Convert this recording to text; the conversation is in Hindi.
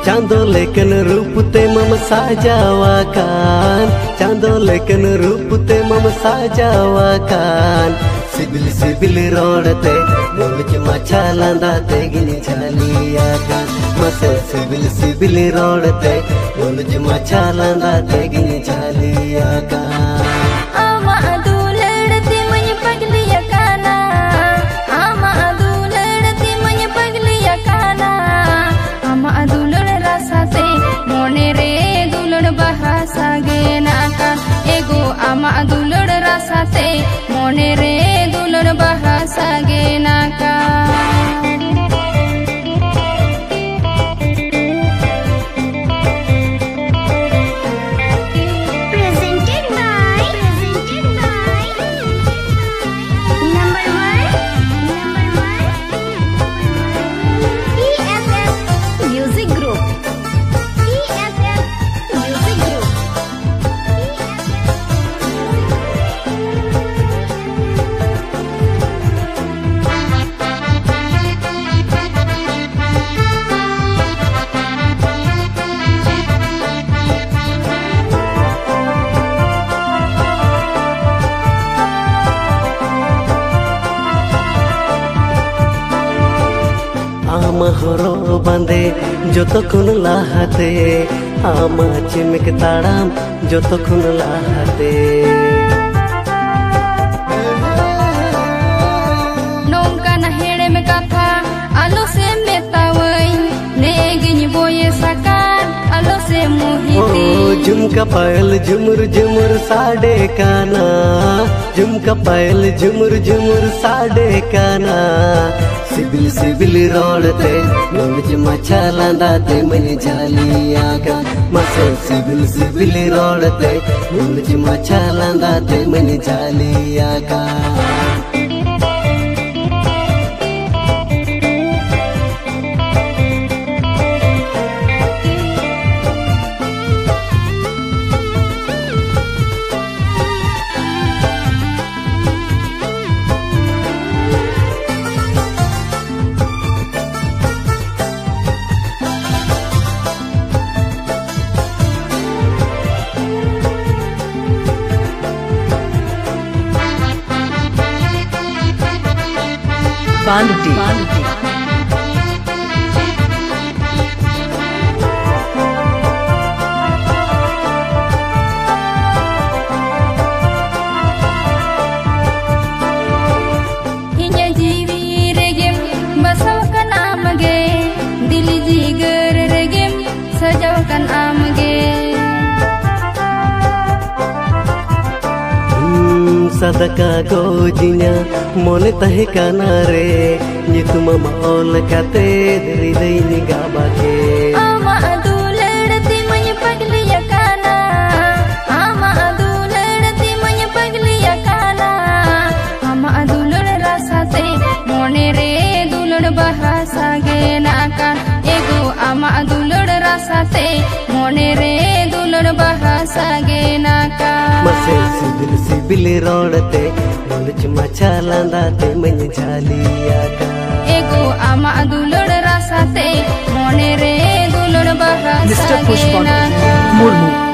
चांदो लेकिन रूप ते मम साजावाकान चांदो लेकिन रूप ते मम साजावाकान सिबिल सिबिल रोडते मुझ मचा लांदा ते गिनी झालियाकान मसे सिबिल सिबिल रोडते मुझ मचा लांदा ते गिनी झालियाकान ama dulur rasa te mone re dulur bahasa genaka presented by number one EFF Music Group आमा हरो बांधे जो तो खुन लाहते आमा चिमक ताड़ाम जो तो खुन लाहते नौका नहेड़े में कथा आलो से मेतावई नेगिनी बोये सकार आलो से मोहिते झुमका पायल झुमुर झुमुर साडे काना झुमका पायल झुमुर झुमुर साडे काना सिबिल सिबिल रोडते मुझ मचा लांदा ते मनी झालियाकान मसे सिबिल सिबिल रोडते मुझ मचा लांदा ते money झालियाकान Banditi. Inya jiwi regem basaukan amage dil jigar regem sajaukan amage सदका गोजिया मोने तहे काना रे नितुम माल काते हृदय निगाबा के आमा दुलड़ती मय पगलिया काना आमा दुलड़ती मय पगलिया काना आमा दुलड़ रासाते मोने रे दुलड़ bahasa genaka ego आमा दुलड़ रासाते मोने रे दुलड़ bahasa genaka मसे सिबिल सिबिल रोडते मुझ मचा लांदा ते मन झालियाकान ego ama dulur rasate mone re dulur bahasa Mr. Pushpa genaka Murmu